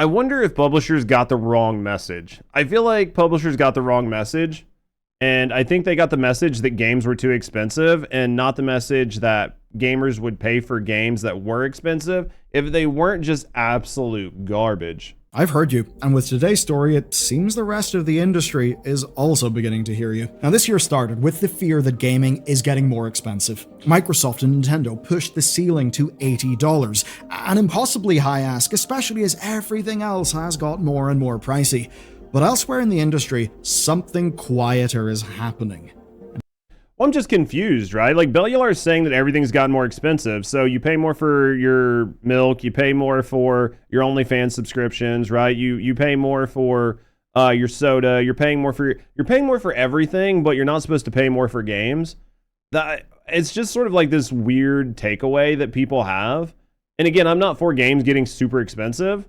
I wonder if publishers got the wrong message. I feel like publishers got the wrong message, and I think they got the message that games were too expensive and not the message that gamers would pay for games that were expensive if they weren't just absolute garbage. I've heard you, and with today's story, it seems the rest of the industry is also beginning to hear you. Now, this year started with the fear that gaming is getting more expensive. Microsoft and Nintendo pushed the ceiling to $80, an impossibly high ask, especially as everything else has got more and more pricey. But elsewhere in the industry, something quieter is happening. Well, I'm just confused, right? Like, Bellular is saying that everything's gotten more expensive. So you pay more for your milk, you pay more for your OnlyFans subscriptions, right? You pay more for your soda, you're paying more for everything, but you're not supposed to pay more for games. It's just sort of like this weird takeaway that people have. And again, I'm not for games getting super expensive,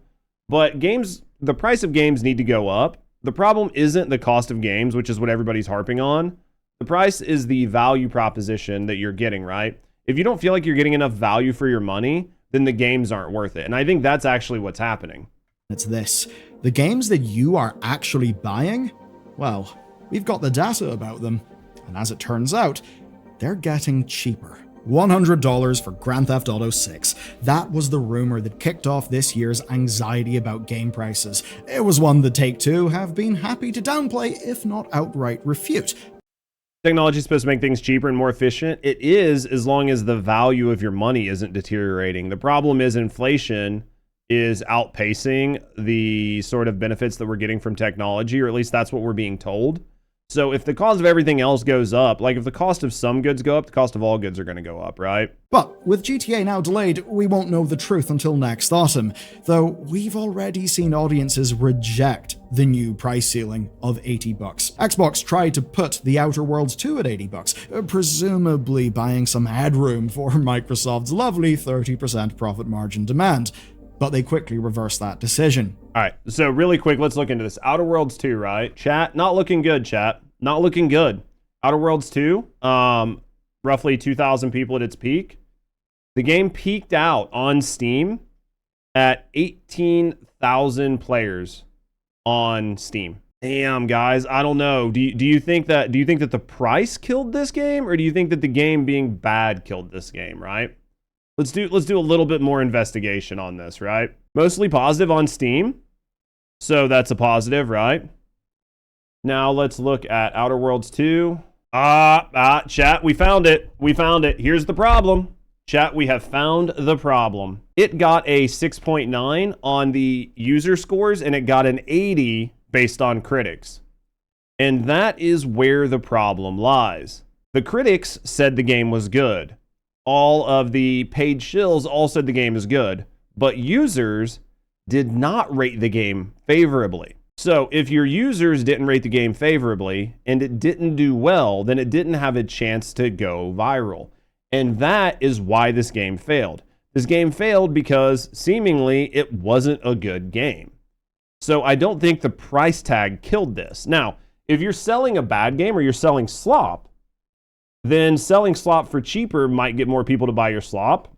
but the price of games need to go up. The problem isn't the cost of games, which is what everybody's harping on. The price is the value proposition that you're getting, right? If you don't feel like you're getting enough value for your money, then the games aren't worth it. And I think that's actually what's happening. It's this. The games that you are actually buying, well, we've got the data about them. And as it turns out, they're getting cheaper. $100 for Grand Theft Auto 6. That was the rumor that kicked off this year's anxiety about game prices. It was one that Take-Two have been happy to downplay, if not outright refute. Technology is supposed to make things cheaper and more efficient. It is, as long as the value of your money isn't deteriorating. The problem is inflation is outpacing the sort of benefits that we're getting from technology, or at least that's what we're being told. So if the cost of everything else goes up, like if the cost of some goods go up, the cost of all goods are going to go up, right? But with GTA now delayed, we won't know the truth until next autumn, though we've already seen audiences reject the new price ceiling of $80. Xbox tried to put The Outer Worlds 2 at $80, presumably buying some headroom for Microsoft's lovely 30% profit margin demand. But they quickly reversed that decision. All right, so really quick, let's look into this. Outer Worlds 2, right? Chat, not looking good, chat. Not looking good. Outer Worlds 2, roughly 2,000 people at its peak. The game peaked out on Steam at 18,000 players on Steam. Damn, guys, I don't know. Do you think that the price killed this game, or do you think that the game being bad killed this game, right? Let's do a little bit more investigation on this, right? Mostly positive on Steam. So that's a positive, right? Now let's look at Outer Worlds 2. Chat, we found it. We found it. Here's the problem. Chat, we have found the problem. It got a 6.9 on the user scores, and it got an 80 based on critics. And that is where the problem lies. The critics said the game was good. All of the paid shills all said the game is good, but users did not rate the game favorably. So if your users didn't rate the game favorably and it didn't do well, then it didn't have a chance to go viral. And that is why this game failed. This game failed because seemingly it wasn't a good game. So I don't think the price tag killed this. Now, if you're selling a bad game or you're selling slop, then selling slop for cheaper might get more people to buy your slop.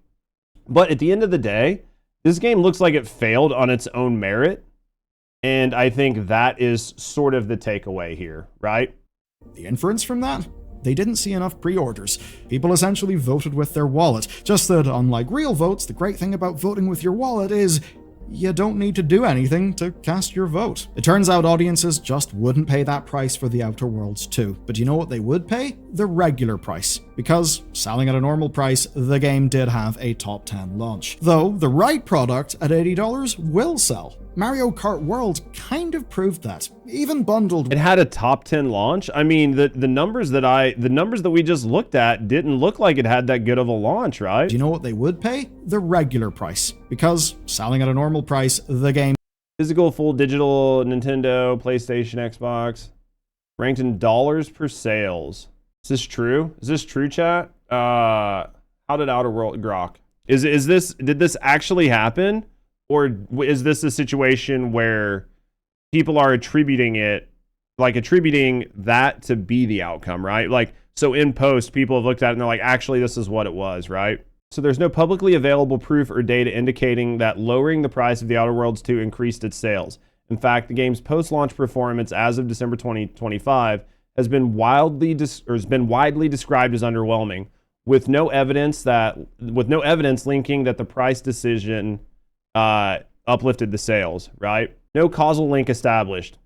But at the end of the day, this game looks like it failed on its own merit. And I think that is sort of the takeaway here, right? The inference from that? They didn't see enough pre-orders. People essentially voted with their wallet. Just that, unlike real votes, the great thing about voting with your wallet is you don't need to do anything to cast your vote. It turns out audiences just wouldn't pay that price for The Outer Worlds 2. But you know what they would pay? The regular price. Because, selling at a normal price, the game did have a top 10 launch. Though, the right product at $80 will sell. Mario Kart World kind of proved that. Even bundled. It had a top 10 launch. I mean, the numbers that we just looked at didn't look like it had that good of a launch, right? Do you know what they would pay? The regular price. Because, selling at a normal price, the game... Physical, full digital, Nintendo, PlayStation, Xbox. Ranked in dollars per sales. Is this true? Is this true, chat? How did Outer World grok? Did this actually happen? Or is this a situation where people are attributing that to be the outcome, right? Like, so in post, people have looked at it and they're like, actually, this is what it was, right? So there's no publicly available proof or data indicating that lowering the price of The Outer Worlds 2 increased its sales. In fact, the game's post-launch performance as of December 2025 has been widely described as underwhelming, with no evidence linking that the price decision uplifted the sales, right? No causal link established.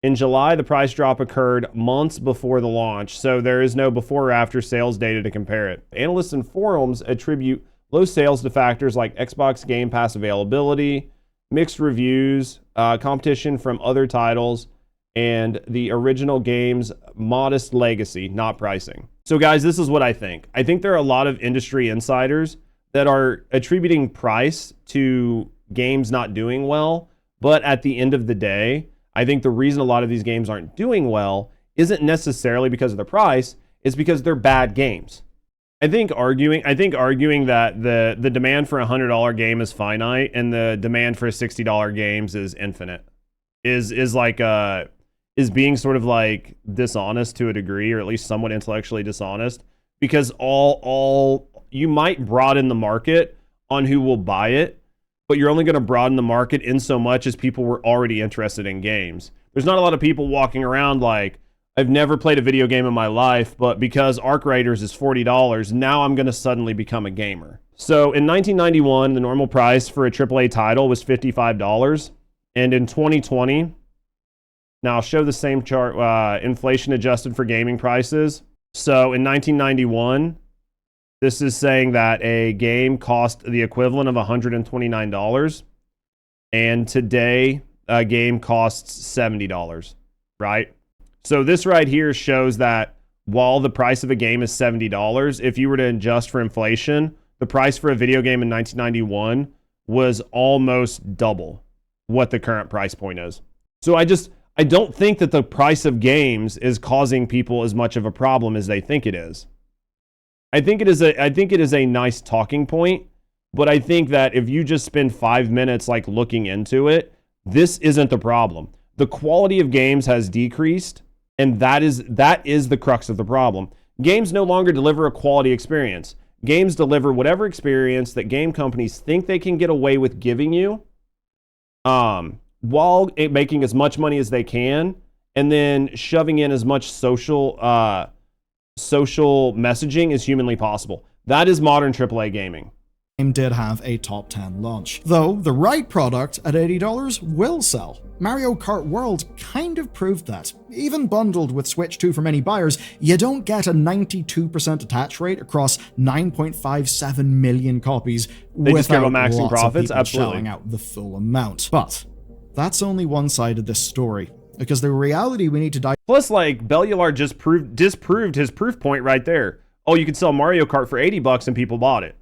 In July, the price drop occurred months before the launch, so there is no before or after sales data to compare it. Analysts and forums attribute low sales to factors like Xbox Game Pass availability, mixed reviews, competition from other titles, and the original game's modest legacy, not pricing. So guys, this is what I think. I think there are a lot of industry insiders that are attributing price to games not doing well, but at the end of the day, I think the reason a lot of these games aren't doing well isn't necessarily because of the price, it's because they're bad games. I think arguing that the demand for a $100 game is finite and the demand for $60 games is infinite is being sort of like dishonest to a degree, or at least somewhat intellectually dishonest, because all you might broaden the market on who will buy it, but you're only going to broaden the market in so much as people were already interested in games. There's not a lot of people walking around like, I've never played a video game in my life, but because Arc Raiders is $40, now I'm going to suddenly become a gamer. So in 1991, the normal price for a AAA title was $55. And in 2020, now I'll show the same chart, inflation adjusted for gaming prices. So in 1991, this is saying that a game cost the equivalent of $129. And today, a game costs $70, right? So this right here shows that while the price of a game is $70, if you were to adjust for inflation, the price for a video game in 1991 was almost double what the current price point is. So I don't think that the price of games is causing people as much of a problem as they think it is. I think it is a nice talking point, but I think that if you just spend 5 minutes like looking into it, this isn't the problem. The quality of games has decreased, and that is the crux of the problem. Games no longer deliver a quality experience. Games deliver whatever experience that game companies think they can get away with giving you, while making as much money as they can, and then shoving in as much social messaging as humanly possible. That is modern AAA gaming. Game did have a top 10 launch, though the right product at $80 will sell. Mario Kart World kind of proved that. Even bundled with Switch 2 for many buyers, you don't get a 92% attach rate across 9.57 million copies without maxing lots profits. of people shelling out the full amount. But that's only one side of this story, because the reality we need to dive. Plus, like, Bellular just disproved his proof point right there. Oh, you could sell Mario Kart for $80 and people bought it.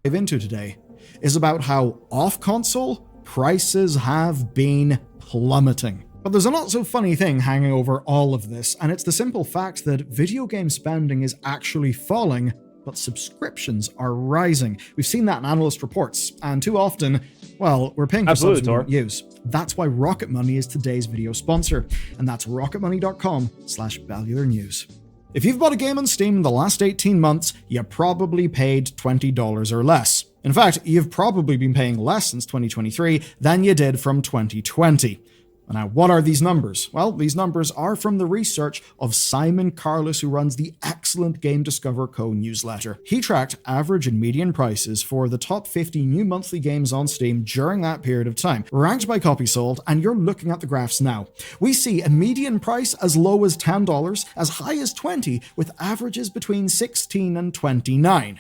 Into today is about how off-console prices have been plummeting. But there's a not so funny thing hanging over all of this, and it's the simple fact that video game spending is actually falling, but subscriptions are rising. We've seen that in analyst reports, and too often, well, we're paying for subs we don't use. That's why Rocket Money is today's video sponsor, and that's rocketmoney.com/Bellular News. If you've bought a game on Steam in the last 18 months, you probably paid $20 or less. In fact, you've probably been paying less since 2023 than you did from 2020. Now, what are these numbers? Well, these numbers are from the research of Simon Carlos, who runs the excellent Game Discover Co. newsletter. He tracked average and median prices for the top 50 new monthly games on Steam during that period of time, ranked by copy sold, and you're looking at the graphs now. We see a median price as low as $10, as high as $20, with averages between $16 and $29.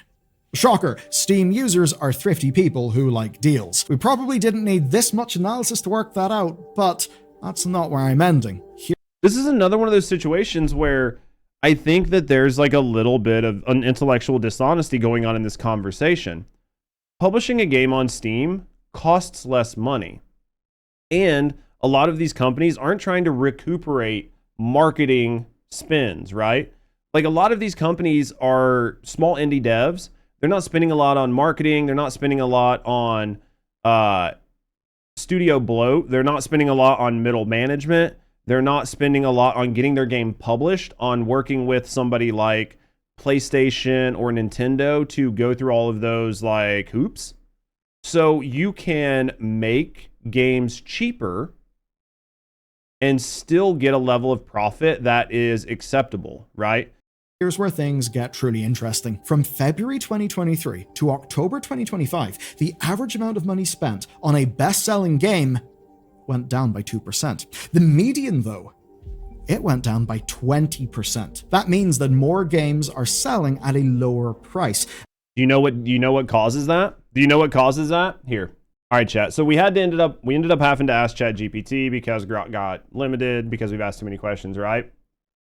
Shocker, Steam users are thrifty people who like deals. We probably didn't need this much analysis to work that out, but that's not where I'm ending. This is another one of those situations where I think that there's like a little bit of an intellectual dishonesty going on in this conversation. Publishing a game on Steam costs less money. And a lot of these companies aren't trying to recuperate marketing spends, right? Like a lot of these companies are small indie devs. They're not spending a lot on marketing. They're not spending a lot on studio bloat. They're not spending a lot on middle management. They're not spending a lot on getting their game published, on working with somebody like PlayStation or Nintendo to go through all of those like hoops. So you can make games cheaper and still get a level of profit that is acceptable, right? Here's where things get truly interesting. From February 2023 to October 2025, the average amount of money spent on a best-selling game went down by 2%. The median, though, it went down by 20%. That means that more games are selling at a lower price. Do you know what causes that? Do you know what causes that? Here. All right, chat. So we ended up having to ask ChatGPT because Grok got limited because we've asked too many questions, right?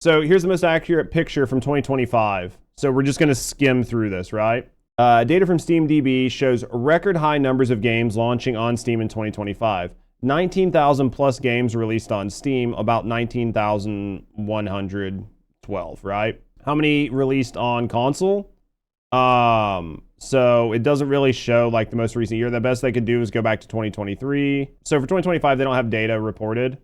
So here's the most accurate picture from 2025. So we're just going to skim through this, right? Data from SteamDB shows record high numbers of games launching on Steam in 2025. 19,000 plus games released on Steam, about 19,112, right? How many released on console? So it doesn't really show like the most recent year. The best they could do is go back to 2023. So for 2025, they don't have data reported,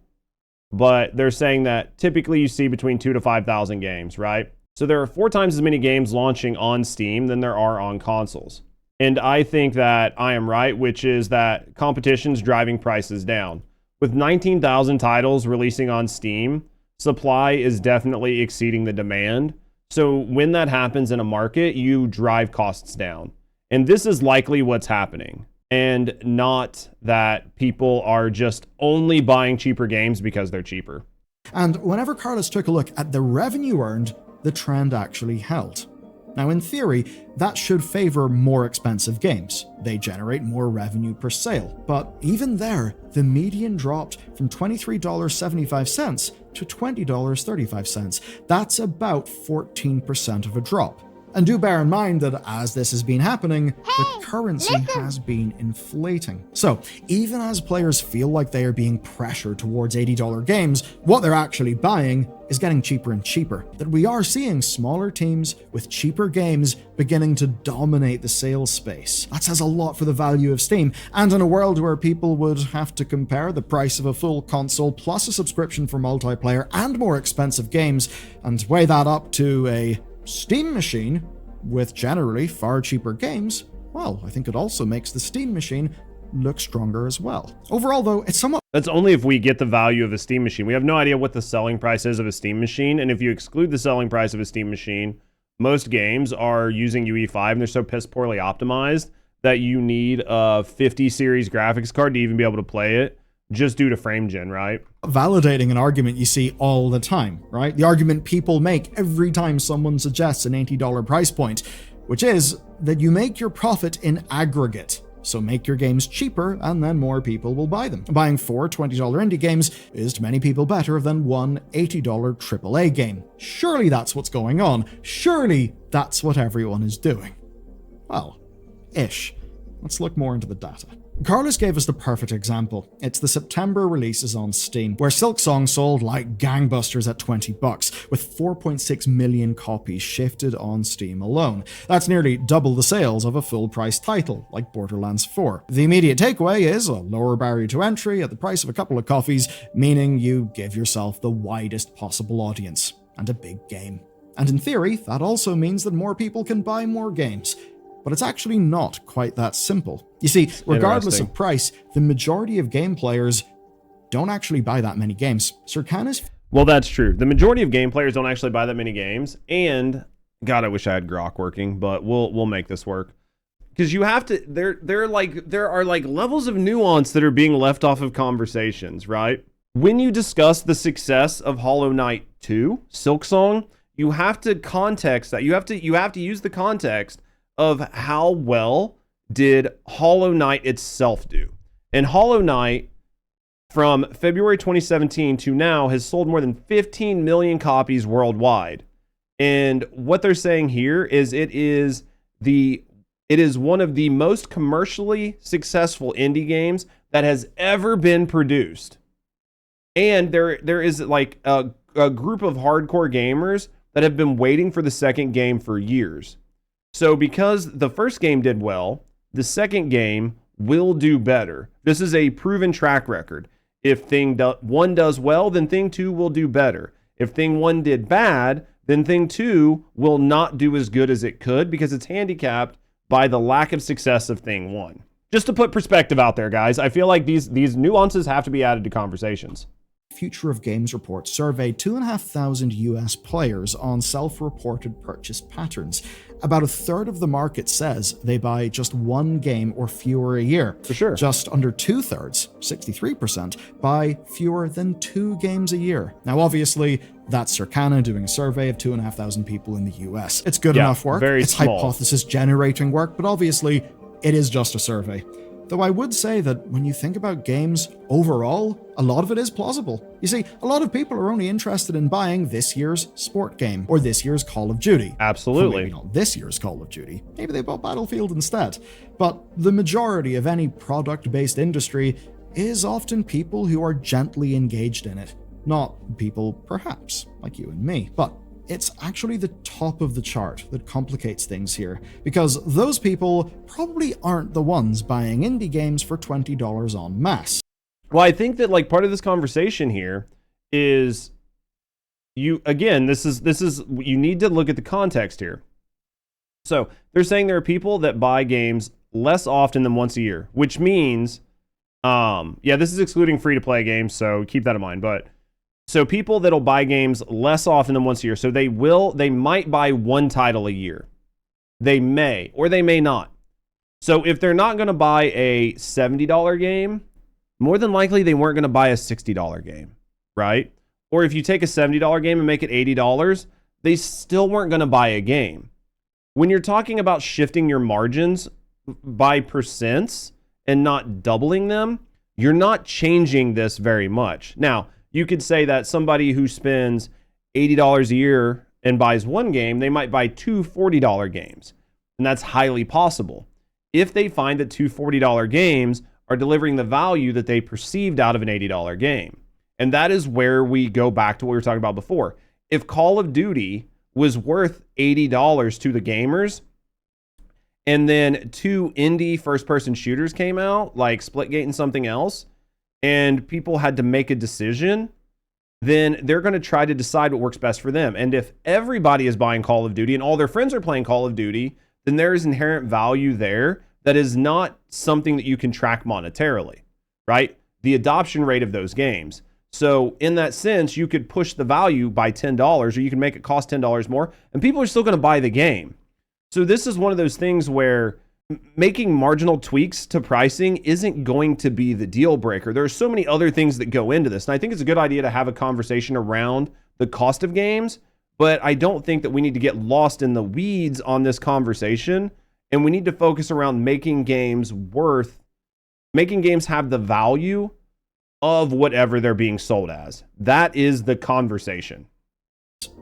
but they're saying that typically you see between 2,000 to 5,000 games, right? So there are 4 times as many games launching on Steam than there are on consoles. And I think that I am right, which is that competition's driving prices down. With 19,000 titles releasing on Steam, supply is definitely exceeding the demand. So when that happens in a market, you drive costs down. And this is likely what's happening. And not that people are just only buying cheaper games because they're cheaper. And whenever Carlos took a look at the revenue earned, the trend actually held. Now, in theory, that should favor more expensive games. They generate more revenue per sale. But even there, the median dropped from $23.75 to $20.35. That's about 14% of a drop. And do bear in mind that as this has been happening, the currency has been inflating. So even as players feel like they are being pressured towards $80 games, what they're actually buying is getting cheaper and cheaper. That we are seeing smaller teams with cheaper games beginning to dominate the sales space. That says a lot for the value of Steam, and in a world where people would have to compare the price of a full console plus a subscription for multiplayer and more expensive games, and weigh that up to a Steam machine with generally far cheaper games, well, I think it also makes the Steam machine look stronger as well. Overall, though, it's somewhat... That's only if we get the value of a Steam machine. We have no idea what the selling price is of a Steam machine, and if you exclude the selling price of a Steam machine, most games are using UE5, and they're so piss poorly optimized that you need a 50 series graphics card to even be able to play it, just due to frame gen, right? Validating an argument you see all the time, right? The argument people make every time someone suggests an $80 price point, which is that you make your profit in aggregate. So make your games cheaper and then more people will buy them. Buying 4 $20 indie games is to many people better than one $80 AAA game. Surely that's what's going on. Surely that's what everyone is doing. Well, ish. Let's look more into the data. Carlos gave us the perfect example. It's the September releases on Steam, where Silksong sold like gangbusters at $20, with 4.6 million copies shifted on Steam alone. That's nearly double the sales of a full-price title, like Borderlands 4. The immediate takeaway is a lower barrier to entry at the price of a couple of coffees, meaning you give yourself the widest possible audience, and a big game. And in theory, that also means that more people can buy more games. But it's actually not quite that simple. You see, regardless of price, the majority of game players don't actually buy that many games. Circana's... Well, that's true. The majority of game players don't actually buy that many games. And, God, I wish I had Grok working, but we'll make this work. Because you have to... There are levels of nuance that are being left off of conversations, right? When you discuss the success of Hollow Knight 2, Silksong, you have to context that. You have to use the context of how well did Hollow Knight itself do. And Hollow Knight, from February 2017 to now, has sold more than 15 million copies worldwide. And what they're saying here is it is one of the most commercially successful indie games that has ever been produced. And there is like a group of hardcore gamers that have been waiting for the second game for years. So because the first game did well, the second game will do better. This is a proven track record. If thing 1 does well, then thing 2 will do better. If thing 1 did bad, then thing 2 will not do as good as it could because it's handicapped by the lack of success of thing 1. Just to put perspective out there, guys, I feel like these nuances have to be added to conversations. Future of Games report surveyed 2,500 US players on self-reported purchase patterns. About a third of the market says they buy just one game or fewer a year. For sure. Just under 2/3, 63%, buy fewer than 2 games a year. Now, obviously, that's Circana doing a survey of 2,500 people in the US. It's good enough work. It's small. hypothesis generating work, but obviously, it is just a survey. Though I would say that when you think about games overall, a lot of it is plausible. You see, a lot of people are only interested in buying this year's sport game or this year's Call of Duty. Absolutely. Or maybe not this year's Call of Duty. Maybe they bought Battlefield instead. But the majority of any product-based industry is often people who are gently engaged in it. Not people, perhaps, like you and me, but it's actually the top of the chart that complicates things here, because those people probably aren't the ones buying indie games for $20 en masse. Well, I think that like part of this conversation here is you need to look at the context here. So they're saying there are people that buy games less often than once a year, which means, this is excluding free-to-play games, so keep that in mind, but so people that'll buy games less often than once a year. So they might buy one title a year. They may, or they may not. So if they're not going to buy a $70 game, more than likely they weren't going to buy a $60 game, right? Or if you take a $70 game and make it $80, they still weren't going to buy a game. When you're talking about shifting your margins by percents and not doubling them, you're not changing this very much. Now, you could say that somebody who spends $80 a year and buys one game, they might buy two $40 games. And that's highly possible. If they find that two $40 games are delivering the value that they perceived out of an $80 game. And that is where we go back to what we were talking about before. If Call of Duty was worth $80 to the gamers, and then 2 indie first-person shooters came out, like Splitgate and something else, and people had to make a decision, then they're going to try to decide what works best for them. And if everybody is buying Call of Duty and all their friends are playing Call of Duty, then there is inherent value there that is not something that you can track monetarily, right? The adoption rate of those games. So in that sense, you could push the value by $10, or you can make it cost $10 more, and people are still going to buy the game. So this is one of those things where making marginal tweaks to pricing isn't going to be the deal breaker. There are so many other things that go into this. And I think it's a good idea to have a conversation around the cost of games, but I don't think that we need to get lost in the weeds on this conversation. And we need to focus around making games have the value of whatever they're being sold as. That is the conversation.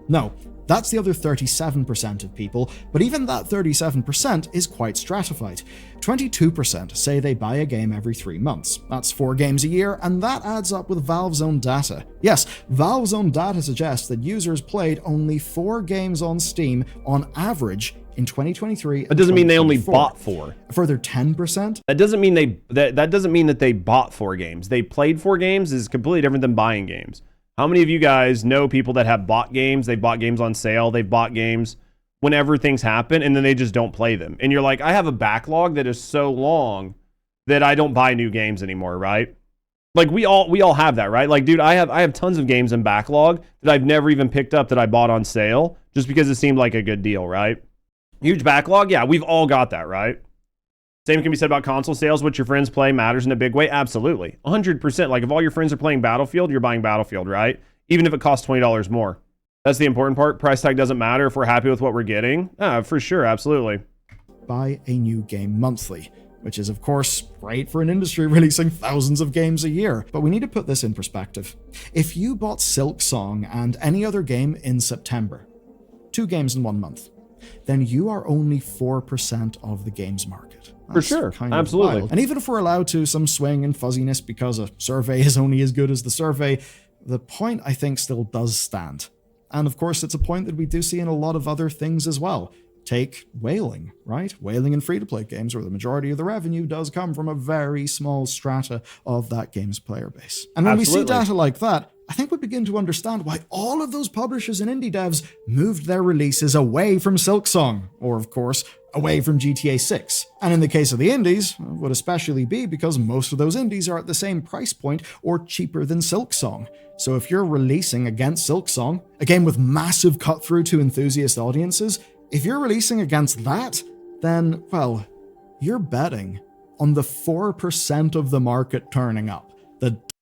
No, that's the other 37% of people, but even that 37% is quite stratified. 22% say they buy a game every 3 months. That's 4 games a year, and that adds up with Valve's own data. Yes, Valve's own data suggests that users played only 4 games on Steam on average in 2023. That doesn't mean they only bought 4. A further 10%? That doesn't mean that doesn't mean that they bought 4 games. They played 4 games is completely different than buying games. How many of you guys know people that have bought games? They bought games on sale. They bought games whenever things happen, and then they just don't play them. And you're like, I have a backlog that is so long that I don't buy new games anymore, right? Like we all have that, right? Like, dude, I have tons of games in backlog that I've never even picked up that I bought on sale just because it seemed like a good deal, right? Huge backlog? Yeah, we've all got that, right? Same can be said about console sales. What your friends play matters in a big way. Absolutely. 100%. Like if all your friends are playing Battlefield, you're buying Battlefield, right? Even if it costs $20 more. That's the important part. Price tag doesn't matter if we're happy with what we're getting. For sure. Absolutely. Buy a new game monthly, which is of course great for an industry releasing thousands of games a year. But we need to put this in perspective. If you bought Silk Song and any other game in September, 2 games in 1 month, then you are only 4% of the games market. For sure. Absolutely. Wild. And even if we're allowed to some swing and fuzziness because a survey is only as good as the survey, the point I think still does stand. And of course, it's a point that we do see in a lot of other things as well. Take whaling, right? Whaling in free-to-play games where the majority of the revenue does come from a very small strata of that game's player base. And when we see data like that, I think we begin to understand why all of those publishers and indie devs moved their releases away from Silksong, or of course, away from GTA 6. And in the case of the indies, it would especially be because most of those indies are at the same price point or cheaper than Silksong. So if you're releasing against Silksong, a game with massive cut-through to enthusiast audiences, if you're releasing against that, then, well, you're betting on the 4% of the market turning up.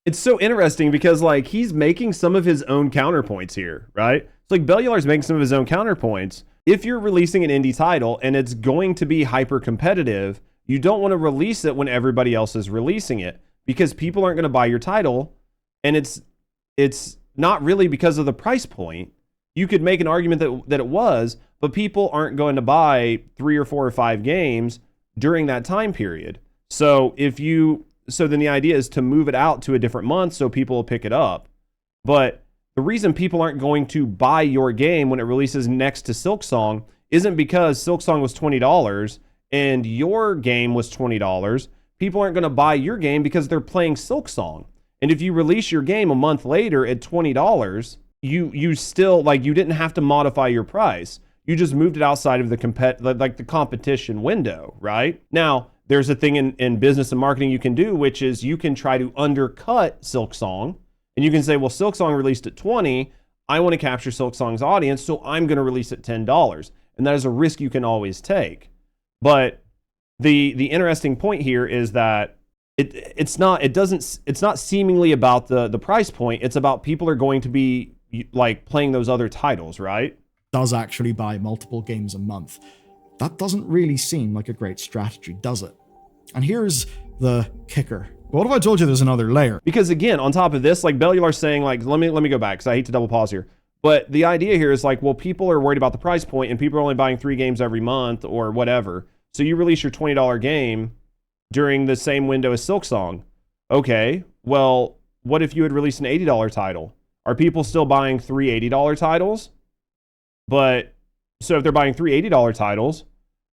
It's so interesting because, like, he's making some of his own counterpoints here, right? It's like Bellular's making some of his own counterpoints. If you're releasing an indie title and it's going to be hyper competitive, you don't want to release it when everybody else is releasing it because people aren't going to buy your title. And it's not really because of the price point. You could make an argument that it was, but people aren't going to buy 3 or 4 or 5 games during that time period. So then the idea is to move it out to a different month so people will pick it up. But the reason people aren't going to buy your game when it releases next to Silksong isn't because Silksong was $20 and your game was $20. People aren't going to buy your game because they're playing Silksong. And if you release your game a month later at $20, you still, like, you didn't have to modify your price. You just moved it outside of the competition window, right? Now, there's a thing in business and marketing you can do, which is you can try to undercut Silksong. And you can say, well, Silksong released at $20. I want to capture Silksong's audience, so I'm going to release at $10. And that is a risk you can always take. But the interesting point here is that it's not seemingly about the price point. It's about people are going to be like playing those other titles, right? Does actually buy multiple games a month. That doesn't really seem like a great strategy, does it? And here's the kicker. What if I told you there's another layer? Because again, on top of this, like Bellular's saying, like, let me go back because I hate to double pause here. But the idea here is like, well, people are worried about the price point and people are only buying 3 games every month or whatever. So you release your $20 game during the same window as Silksong. Okay, well, what if you had released an $80 title? Are people still buying 3 $80 titles? But so if they're buying 3 $80 titles,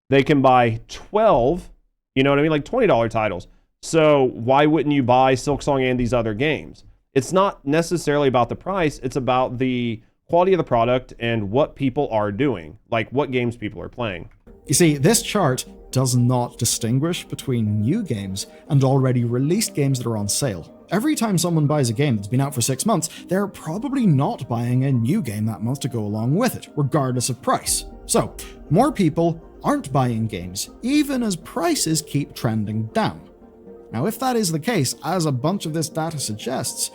they can buy 12, you know what I mean? Like $20 titles. So why wouldn't you buy Silksong and these other games? It's not necessarily about the price. It's about the quality of the product and what people are doing, like what games people are playing. You see, this chart does not distinguish between new games and already released games that are on sale. Every time someone buys a game that's been out for 6 months, they're probably not buying a new game that month to go along with it, regardless of price. So, more people aren't buying games, even as prices keep trending down. Now, if that is the case, as a bunch of this data suggests,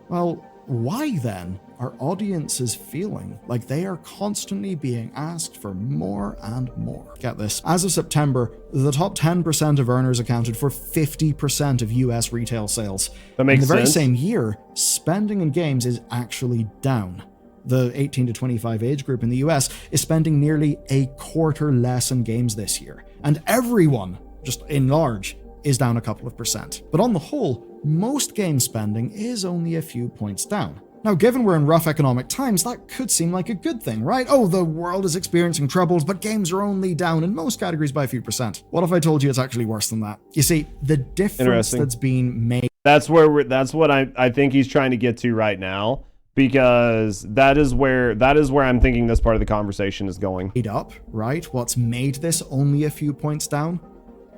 well, why then are audiences feeling like they are constantly being asked for more and more? Get this. As of September, the top 10% of earners accounted for 50% of US retail sales. That makes sense. In the very sense. same year, spending in games is actually down. The 18 to 25 age group in the US is spending nearly a quarter less in games this year. And everyone, just in large, is down a couple of percent. But on the whole, most game spending is only a few points down. Now, given we're in rough economic times, that could seem like a good thing, right? Oh, the world is experiencing troubles, but games are only down in most categories by a few percent. What if I told you it's actually worse than that? You see, the difference that's being made... That's what I think he's trying to get to right now, because that is where I'm thinking this part of the conversation is going. Up, right? What's made this only a few points down?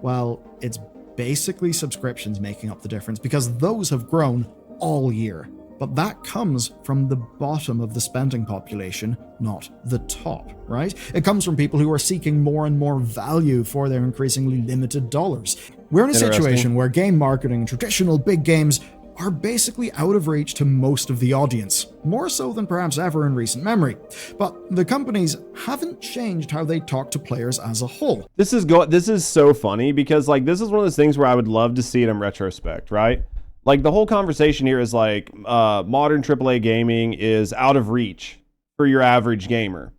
Well, it's basically subscriptions making up the difference, because those have grown all year. But that comes from the bottom of the spending population, not the top, right? It comes from people who are seeking more and more value for their increasingly limited dollars. We're in a situation where game marketing and traditional big games are basically out of reach to most of the audience, more so than perhaps ever in recent memory. But the companies haven't changed how they talk to players as a whole. This is so funny because, like, this is one of those things where I would love to see it in retrospect, right? Like, the whole conversation here is like modern AAA gaming is out of reach for your average gamer.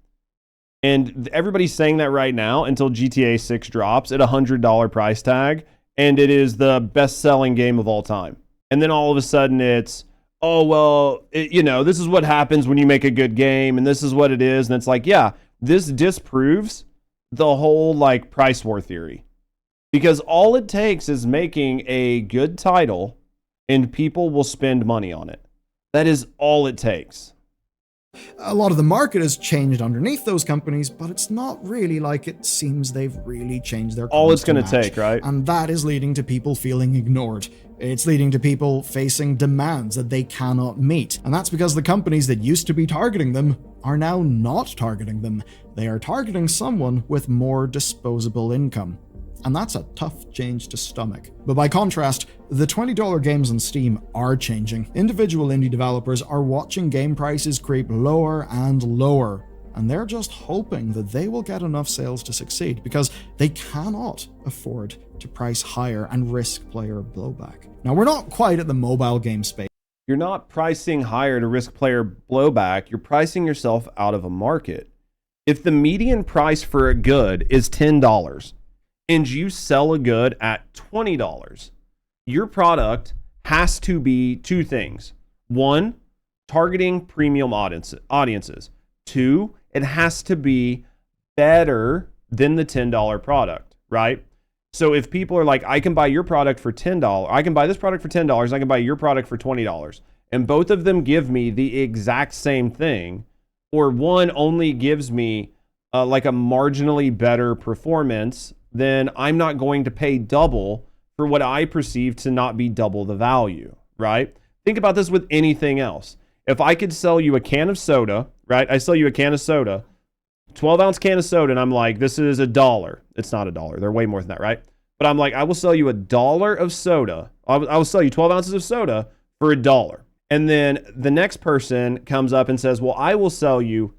And everybody's saying that right now until GTA 6 drops at a $100 price tag, and it is the best-selling game of all time. And then all of a sudden it's, oh, well, this is what happens when you make a good game, and this is what it is. And it's like, yeah, this disproves the whole, like, price war theory. Because all it takes is making a good title, and people will spend money on it. That is all it takes. A lot of the market has changed underneath those companies, but it's not really like it seems they've really changed their All it's going going to take, right? And that is leading to people feeling ignored. It's leading to people facing demands that they cannot meet. And that's because the companies that used to be targeting them are now not targeting them. They are targeting someone with more disposable income. And that's a tough change to stomach. But by contrast, the $20 games on Steam are changing. Individual indie developers are watching game prices creep lower and lower, and they're just hoping that they will get enough sales to succeed, because they cannot afford to price higher and risk player blowback. Now, we're not quite at the mobile game space. You're not pricing higher to risk player blowback, you're pricing yourself out of a market. If the median price for a good is $10, and you sell a good at $20, your product has to be two things. One, targeting premium audiences. Two, it has to be better than the $10 product, right? So if people are like, I can buy your product for $10, I can buy this product for $10, I can buy your product for $20, and both of them give me the exact same thing, or one only gives me like a marginally better performance, then I'm not going to pay double for what I perceive to not be double the value, right? Think about this with anything else. If I could sell you a can of soda, right? I sell you a can of soda, 12-ounce can of soda, and I'm like, this is $1. It's not $1. They're way more than that, right? But I'm like, I will sell you $1 of soda. I will sell you 12 ounces of soda for $1. And then the next person comes up and says, well, I will sell you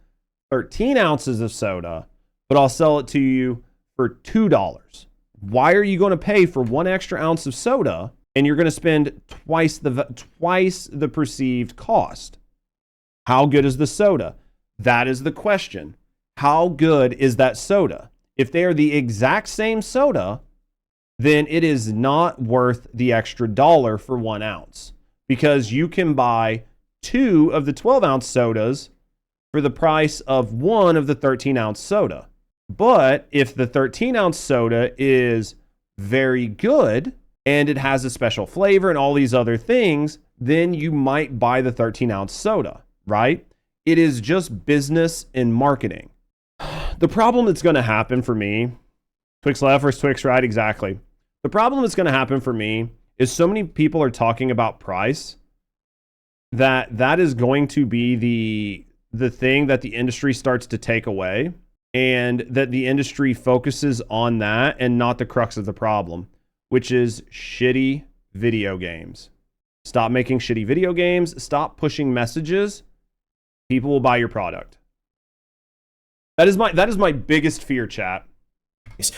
13 ounces of soda, but I'll sell it to you for $2. Why are you going to pay for 1 extra ounce of soda and you're going to spend twice the perceived cost? How good is the soda? That is the question. How good is that soda? If they are the exact same soda, then it is not worth the extra dollar for 1 ounce, because you can buy 2 of the 12-ounce sodas for the price of 1 of the 13-ounce soda. But if the 13-ounce soda is very good and it has a special flavor and all these other things, then you might buy the 13-ounce soda, right? It is just business and marketing. The problem that's going to happen for me, Twix left versus Twix right, exactly. The problem that's going to happen for me is so many people are talking about price that is going to be the thing that the industry starts to take away, and that the industry focuses on that and not the crux of the problem, which is shitty video games. Stop making shitty video games. Stop pushing messages. People will buy your product. That is my biggest fear, chat.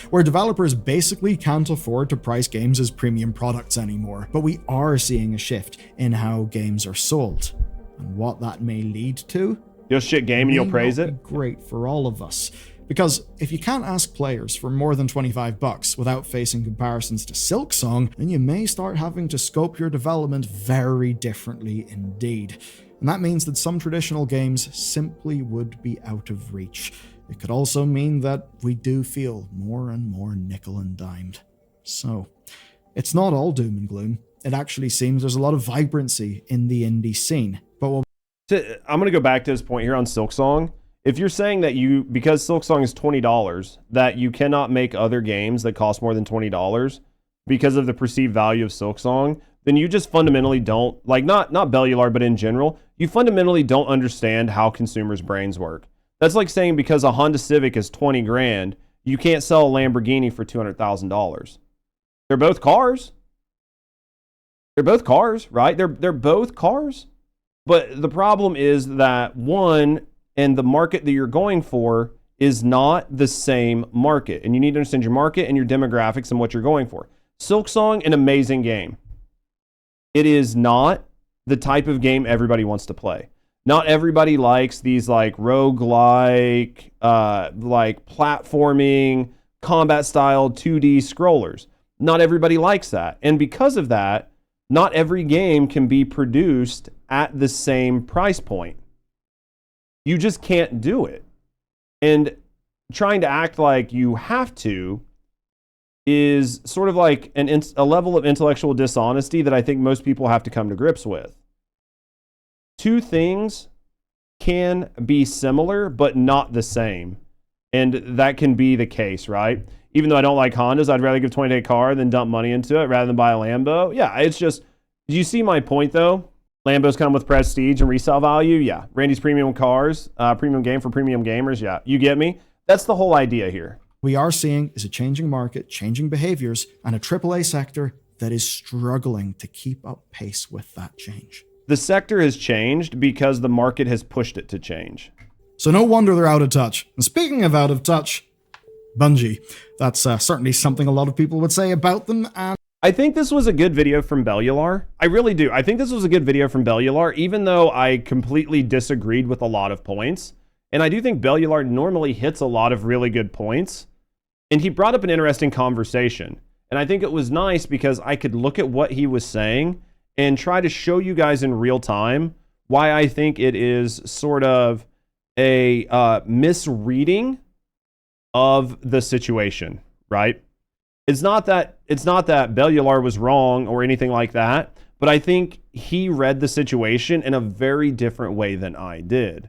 Where developers basically can't afford to price games as premium products anymore. But we are seeing a shift in how games are sold. And what that may lead to, You'll shit game and you'll praise it. Great for all of us. Because if you can't ask players for more than $25 without facing comparisons to Silksong, then you may start having to scope your development very differently indeed. And that means that some traditional games simply would be out of reach. It could also mean that we do feel more and more nickel and dimed. So, it's not all doom and gloom. It actually seems there's a lot of vibrancy in the indie scene. But I'm going to go back to this point here on Silksong. If you're saying that because Silksong is $20, that you cannot make other games that cost more than $20 because of the perceived value of Silksong, then you just fundamentally don't, like not Bellular, but in general, you fundamentally don't understand how consumers' brains work. That's like saying because a Honda Civic is 20 grand, you can't sell a Lamborghini for $200,000. They're both cars. They're both cars, right? They're both cars. But the problem is that one, and the market that you're going for is not the same market. And you need to understand your market and your demographics and what you're going for. Silksong, an amazing game. It is not the type of game everybody wants to play. Not everybody likes these like roguelike, like platforming, combat style 2D scrollers. Not everybody likes that. And because of that, not every game can be produced at the same price point. You just can't do it. And trying to act like you have to is sort of like a level of intellectual dishonesty that I think most people have to come to grips with. two things can be similar, but not the same. And that can be the case, right? Even though I don't like Hondas, I'd rather give 20K a car than dump money into it rather than buy a Lambo. Yeah, it's just, do you see my point though? Lambos come with prestige and resale value. Yeah. Randy's premium cars, premium game for premium gamers. Yeah. You get me? That's the whole idea here. We are seeing is a changing market, changing behaviors, and a AAA sector that is struggling to keep up pace with that change. The sector has changed because the market has pushed it to change. So no wonder they're out of touch. And speaking of out of touch, Bungie. That's certainly something a lot of people would say about them. And I think this was a good video from Bellular. I really do. I think this was a good video from Bellular, even though I completely disagreed with a lot of points. And I do think Bellular normally hits a lot of really good points. And he brought up an interesting conversation. And I think it was nice because I could look at what he was saying and try to show you guys in real time why I think it is sort of a misreading of the situation, right? It's not that Bellular was wrong or anything like that, but I think he read the situation in a very different way than I did.